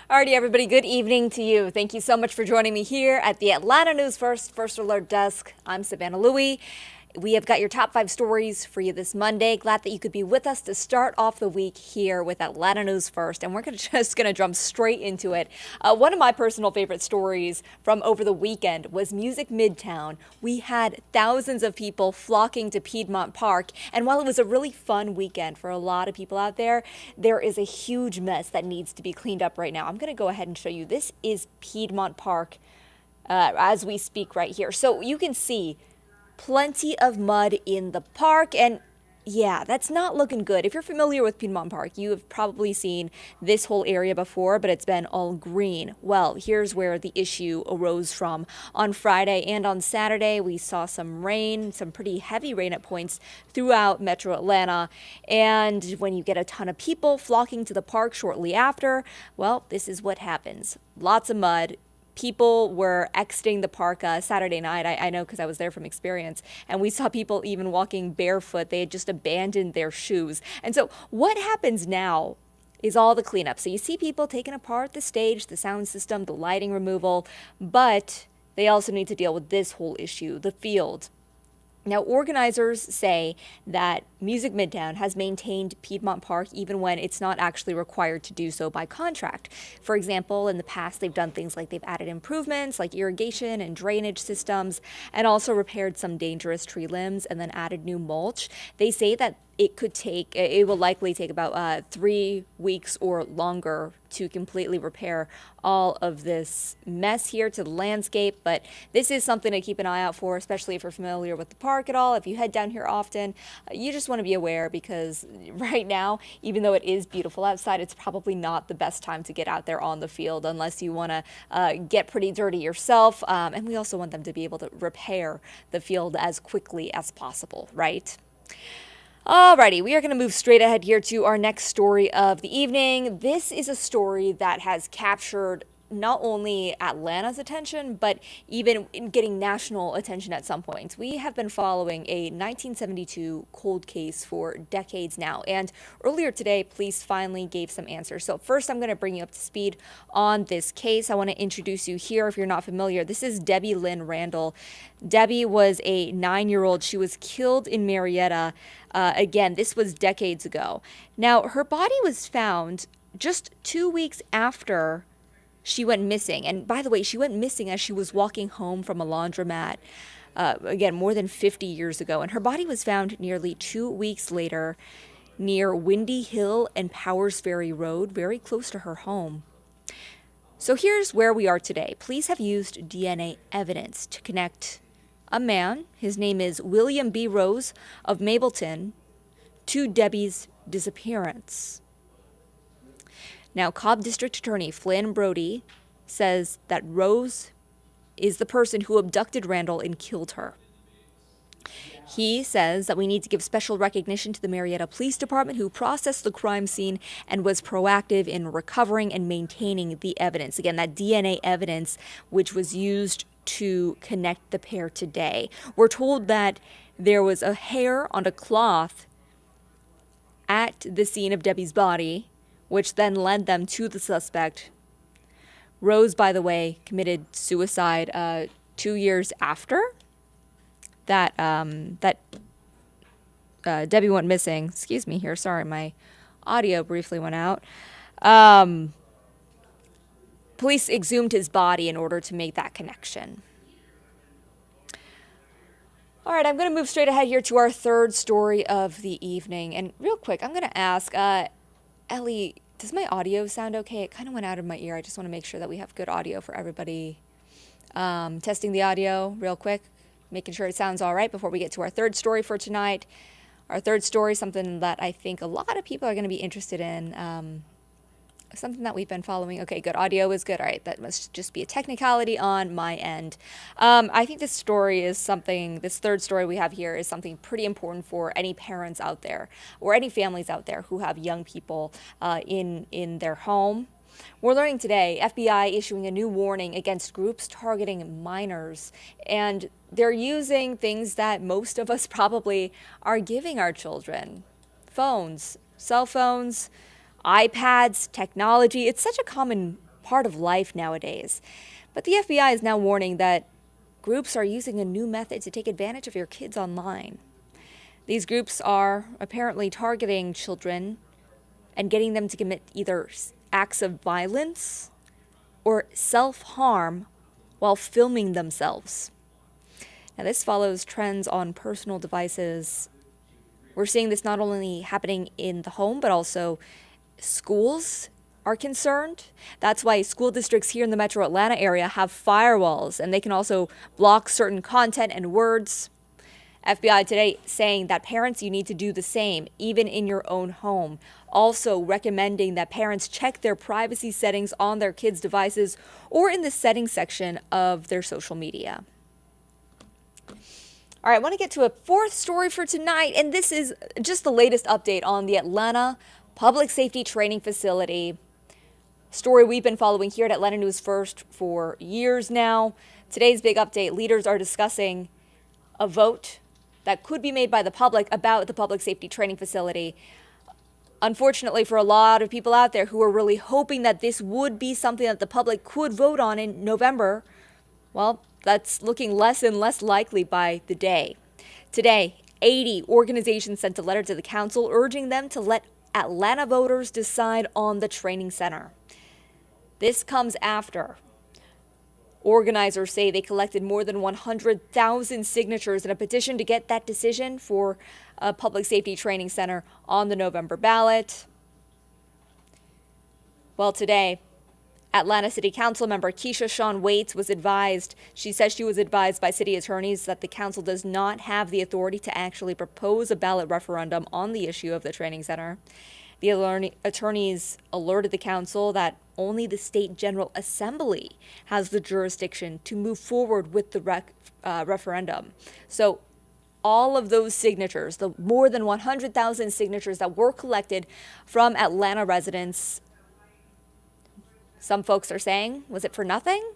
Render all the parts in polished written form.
Alrighty, everybody, good evening to you. Thank you so much for joining me here at the Atlanta News First Alert Desk. I'm Savannah Louie. We have got your top 5 stories for you this Monday. Glad that you could be with us to start off the week here with Atlanta News First, and we're just going to jump straight into it. One of my personal favorite stories from over the weekend was Music Midtown. We had thousands of people flocking to Piedmont Park, and while it was a really fun weekend for a lot of people out there, there is a huge mess that needs to be cleaned up right now. I'm going to go ahead and show you. This is Piedmont Park as we speak right here. So you can see plenty of mud in the park, and yeah, that's not looking good. If you're familiar with Piedmont Park, you have probably seen this whole area before, but it's been all green. Well, here's where the issue arose from. On Friday and on Saturday, we saw some rain, some pretty heavy rain at points throughout Metro Atlanta. And when you get a ton of people flocking to the park shortly after, well, this is what happens. Lots of mud. People were exiting the park Saturday night. I know because I was there from experience. And we saw people even walking barefoot. They had just abandoned their shoes. And so what happens now is all the cleanup. So you see people taking apart the stage, the sound system, the lighting removal. But they also need to deal with this whole issue, the field. Now, organizers say that Music Midtown has maintained Piedmont Park even when it's not actually required to do so by contract. For example, in the past, they've done things like they've added improvements like irrigation and drainage systems, and also repaired some dangerous tree limbs and then added new mulch. They say that it will likely take about 3 weeks or longer to completely repair all of this mess here to the landscape. But this is something to keep an eye out for, especially if you're familiar with the park at all. If you head down here often, you just want to be aware, because right now, even though it is beautiful outside, it's probably not the best time to get out there on the field unless you want to get pretty dirty yourself. And we also want them to be able to repair the field as quickly as possible, right? Alrighty, we are going to move straight ahead here to our next story of the evening. This is a story that has captured not only Atlanta's attention, but even in getting national attention at some point. We have been following a 1972 cold case for decades now, and earlier today, police finally gave some answers. So first, I'm going to bring you up to speed on this case. I want to introduce you here if you're not familiar. This is Debbie Lynn Randall. Debbie was a 9-year-old. She was killed in Marietta. Again, this was decades ago. Now, her body was found just 2 weeks after she went missing. And by the way, she went missing as she was walking home from a laundromat, again, more than 50 years ago. And her body was found nearly 2 weeks later near Windy Hill and Powers Ferry Road, very close to her home. So here's where we are today. Police have used DNA evidence to connect a man, his name is William B. Rose of Mableton, to Debbie's disappearance. Now, Cobb District Attorney Flynn Brody says that Rose is the person who abducted Randall and killed her. He says that we need to give special recognition to the Marietta Police Department, who processed the crime scene and was proactive in recovering and maintaining the evidence. Again, that DNA evidence, which was used to connect the pair today. We're told that there was a hair on a cloth at the scene of Debbie's body, which then led them to the suspect. Rose, by the way, committed suicide 2 years after that Debbie went missing. Excuse me here. Sorry, my audio briefly went out. Police exhumed his body in order to make that connection. All right, I'm going to move straight ahead here to our third story of the evening. And real quick, I'm going to ask, Ellie, does my audio sound okay? It kind of went out of my ear. I just want to make sure that we have good audio for everybody. Testing the audio real quick, making sure it sounds all right before we get to our third story for tonight. Our third story, something that I think a lot of people are going to be interested in, something that we've been following. Okay, good. Audio is good. All right, that must just be a technicality on my end. I think this third story we have here is something pretty important for any parents out there or any families out there who have young people in their home. We're learning today, FBI issuing a new warning against groups targeting minors, and they're using things that most of us probably are giving our children. Phones, cell phones, iPads, technology. It's such a common part of life nowadays. But the FBI is now warning that groups are using a new method to take advantage of your kids online. These groups are apparently targeting children and getting them to commit either acts of violence or self-harm while filming themselves. Now, this follows trends on personal devices. We're seeing this not only happening in the home, but also schools are concerned. That's why school districts here in the metro Atlanta area have firewalls, and they can also block certain content and words. FBI today saying that parents, you need to do the same, even in your own home. Also recommending that parents check their privacy settings on their kids' devices or in the settings section of their social media. All right, I want to get to a fourth story for tonight, and this is just the latest update on the Atlanta Public Safety Training Facility. Story we've been following here at Atlanta News First for years now. Today's big update, leaders are discussing a vote that could be made by the public about the public safety training facility. Unfortunately, for a lot of people out there who are really hoping that this would be something that the public could vote on in November, well, that's looking less and less likely by the day. Today, 80 organizations sent a letter to the council urging them to let Atlanta voters decide on the training center. This comes after organizers say they collected more than 100,000 signatures in a petition to get that decision for a public safety training center on the November ballot. Well, today, Atlanta City Council member Keisha Shawn Waits was advised. She says she was advised by city attorneys that the council does not have the authority to actually propose a ballot referendum on the issue of the training center. The attorneys alerted the council that only the State General Assembly has the jurisdiction to move forward with the referendum. So all of those signatures, the more than 100,000 signatures that were collected from Atlanta residents, some folks are saying, was it for nothing?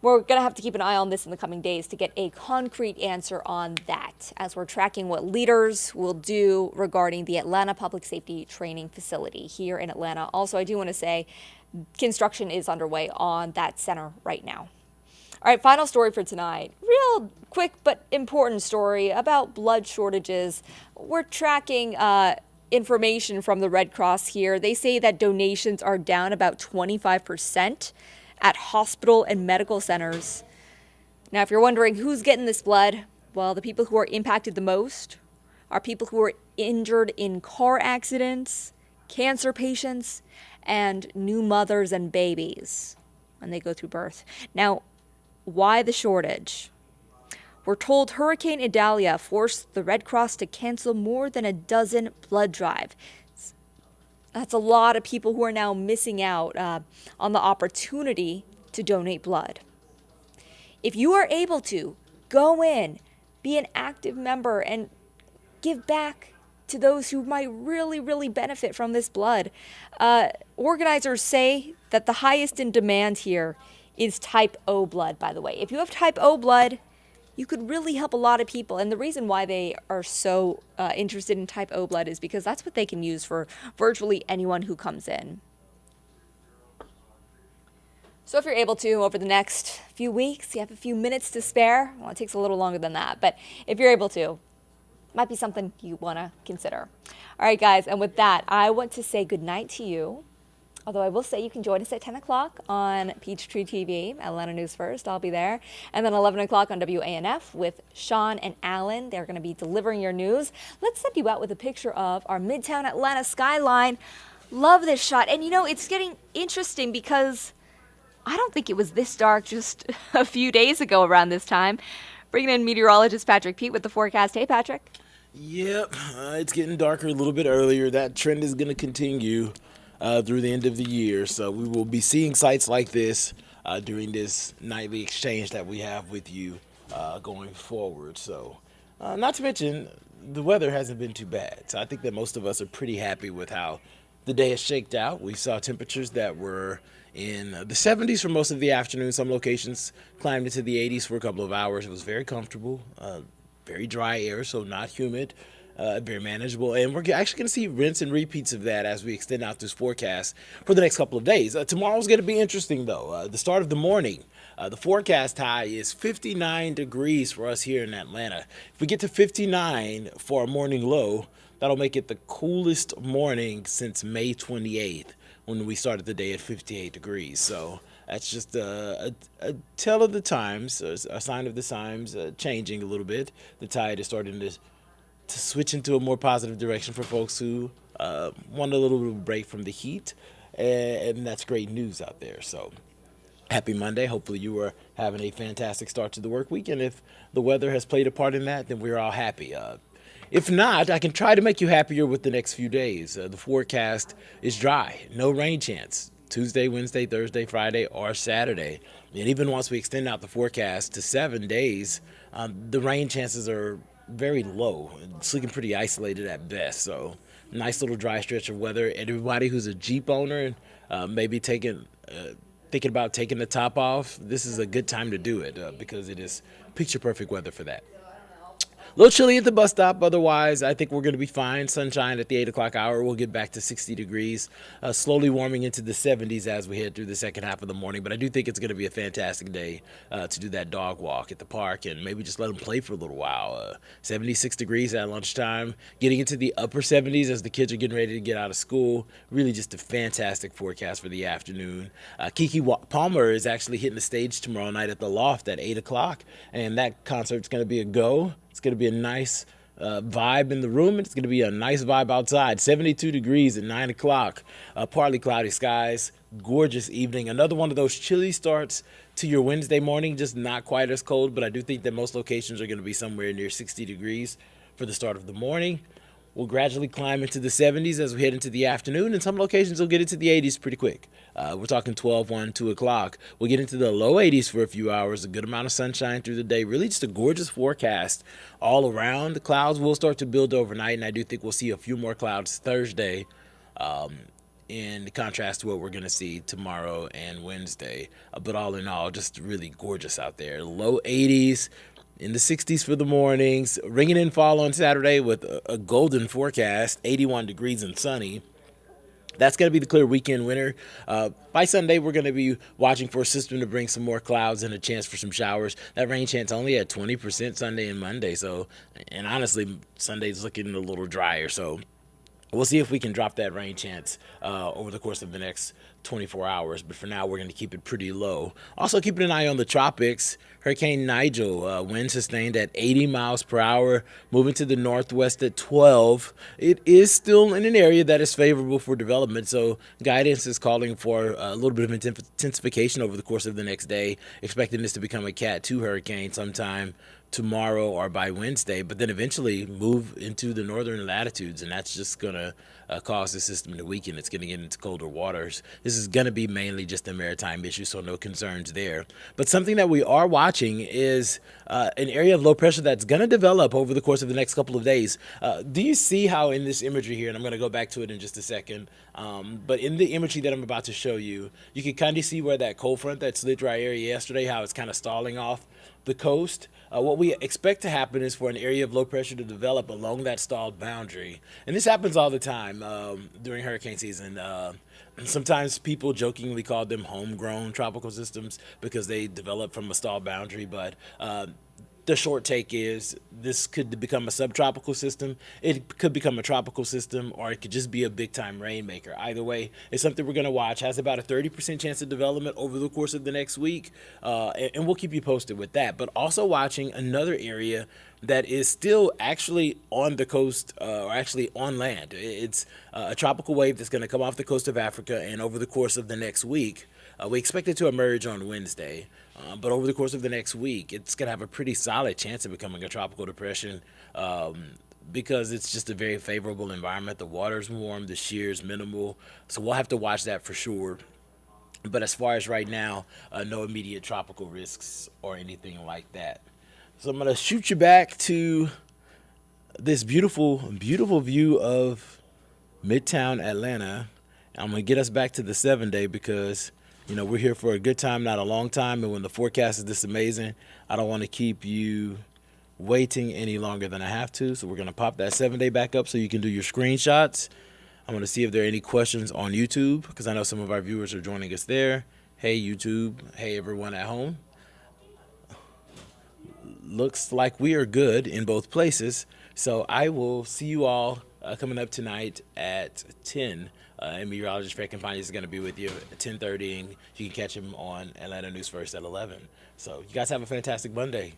We're going to have to keep an eye on this in the coming days to get a concrete answer on that, as we're tracking what leaders will do regarding the Atlanta Public Safety Training Facility here in Atlanta. Also, I do want to say construction is underway on that center right now. All right, final story for tonight. Real quick but important story about blood shortages. We're tracking information from the Red Cross here. They say that donations are down about 25% at hospital and medical centers. Now, if you're wondering who's getting this blood, well, the people who are impacted the most are people who are injured in car accidents, cancer patients, and new mothers and babies when they go through birth. Now, why the shortage? We're told Hurricane Idalia forced the Red Cross to cancel more than a dozen blood drives. That's a lot of people who are now missing out on the opportunity to donate blood. If you are able to, go in, be an active member, and give back to those who might really, really benefit from this blood. Organizers say that the highest in demand here is type O blood, by the way. If you have type O blood, you could really help a lot of people. And the reason why they are so interested in type O blood is because that's what they can use for virtually anyone who comes in. So if you're able to, over the next few weeks, you have a few minutes to spare. Well, it takes a little longer than that. But if you're able to, might be something you want to consider. All right, guys. And with that, I want to say goodnight to you. Although I will say you can join us at 10 o'clock on Peachtree TV, Atlanta News First. I'll be there. And then 11 o'clock on WANF with Sean and Alan. They're going to be delivering your news. Let's send you out with a picture of our Midtown Atlanta skyline. Love this shot. And, you know, it's getting interesting because I don't think it was this dark just a few days ago around this time. Bringing in meteorologist Patrick Pete with the forecast. Hey, Patrick. Yep, it's getting darker a little bit earlier. That trend is going to continue through the end of the year. So we will be seeing sights like this during this nightly exchange that we have with you going forward. So not to mention, the weather hasn't been too bad. So I think that most of us are pretty happy with how the day has shaked out. We saw temperatures that were in the 70s for most of the afternoon. Some locations climbed into the 80s for a couple of hours. It was very comfortable, very dry air, so not humid. very manageable. And we're actually going to see rinse and repeats of that as we extend out this forecast for the next couple of days. Tomorrow's going to be interesting, though. The start of the morning, the forecast high is 59 degrees for us here in Atlanta. If we get to 59 for a morning low, that'll make it the coolest morning since May 28th when we started the day at 58 degrees. So that's just a tell of the times, a sign of the times changing a little bit. The tide is starting to switch into a more positive direction for folks who want a little bit of a break from the heat, and that's great news out there. So happy Monday. Hopefully you are having a fantastic start to the work week, and if the weather has played a part in that, then we're all happy. If not, I can try to make you happier with the next few days. The forecast is dry, no rain chance. Tuesday, Wednesday, Thursday, Friday, or Saturday. And even once we extend out the forecast to 7 days, the rain chances are very low. It's looking pretty isolated at best. So nice little dry stretch of weather. And everybody who's a Jeep owner and maybe thinking about taking the top off, this is a good time to do it because it is picture perfect weather for that. A little chilly at the bus stop. Otherwise, I think we're going to be fine. Sunshine at the 8 o'clock hour. We'll get back to 60 degrees, slowly warming into the 70s as we head through the second half of the morning. But I do think it's going to be a fantastic day to do that dog walk at the park and maybe just let them play for a little while. 76 degrees at lunchtime, getting into the upper 70s as the kids are getting ready to get out of school. Really just a fantastic forecast for the afternoon. Keke Palmer is actually hitting the stage tomorrow night at the Loft at 8 o'clock, and that concert's going to be a go. It's going to be a nice vibe in the room. It's going to be a nice vibe outside. 72 degrees at 9 o'clock. Partly cloudy skies. Gorgeous evening. Another one of those chilly starts to your Wednesday morning. Just not quite as cold, but I do think that most locations are going to be somewhere near 60 degrees for the start of the morning. We'll gradually climb into the 70s as we head into the afternoon, and some locations will get into the 80s pretty quick. We're talking 12, 1, 2 o'clock. We'll get into the low 80s for a few hours, a good amount of sunshine through the day. Really just a gorgeous forecast all around. The clouds will start to build overnight, and I do think we'll see a few more clouds Thursday in contrast to what we're going to see tomorrow and Wednesday. But all in all, just really gorgeous out there. Low 80s. In the 60s for the mornings, ringing in fall on Saturday with a golden forecast, 81 degrees and sunny. That's going to be the clear weekend winner. By Sunday, we're going to be watching for a system to bring some more clouds and a chance for some showers. That rain chance only at 20% Sunday and Monday. And honestly, Sunday's looking a little drier. So we'll see if we can drop that rain chance over the course of the next 24 hours. But for now, we're going to keep it pretty low. Also, keeping an eye on the tropics. Hurricane Nigel, wind sustained at 80 miles per hour, moving to the northwest at 12. It is still in an area that is favorable for development, so guidance is calling for a little bit of intensification over the course of the next day, expecting this to become a Cat 2 hurricane sometime tomorrow or by Wednesday, but then eventually move into the northern latitudes, and that's just going to cause the system to weaken. It's going to get into colder waters. This is going to be mainly just a maritime issue, so no concerns there. But something that we are watching is an area of low pressure that's going to develop over the course of the next couple of days. Do you see how in this imagery here, and I'm going to go back to it in just a second, but in the imagery that I'm about to show you, you can kind of see where that cold front that slid through our area yesterday, how it's kind of stalling off the coast. What we expect to happen is for an area of low pressure to develop along that stalled boundary. And this happens all the time during hurricane season. Sometimes people jokingly call them homegrown tropical systems because they develop from a stalled boundary, but the short take is this could become a subtropical system. It could become a tropical system, or it could just be a big-time rainmaker. Either way, it's something we're going to watch. Has about a 30% chance of development over the course of the next week, and we'll keep you posted with that. But also watching another area that is still actually on the coast, or actually on land. It's a tropical wave that's going to come off the coast of Africa, and over the course of the next week, we expect it to emerge on Wednesday. But over the course of the next week, it's going to have a pretty solid chance of becoming a tropical depression because it's just a very favorable environment. The water's warm, the shear is minimal. So we'll have to watch that for sure. But as far as right now, no immediate tropical risks or anything like that. So I'm going to shoot you back to this beautiful, beautiful view of Midtown Atlanta. I'm going to get us back to the 7-day because we're here for a good time, not a long time. And when the forecast is this amazing, I don't want to keep you waiting any longer than I have to. So we're going to pop that 7-day back up so you can do your screenshots. I'm going to see if there are any questions on YouTube because I know some of our viewers are joining us there. Hey, YouTube. Hey, everyone at home. Looks like we are good in both places. So I will see you all coming up tonight at 10. And meteorologist Fred Campagna is going to be with you at 10:30, and you can catch him on Atlanta News First at 11. So you guys have a fantastic Monday.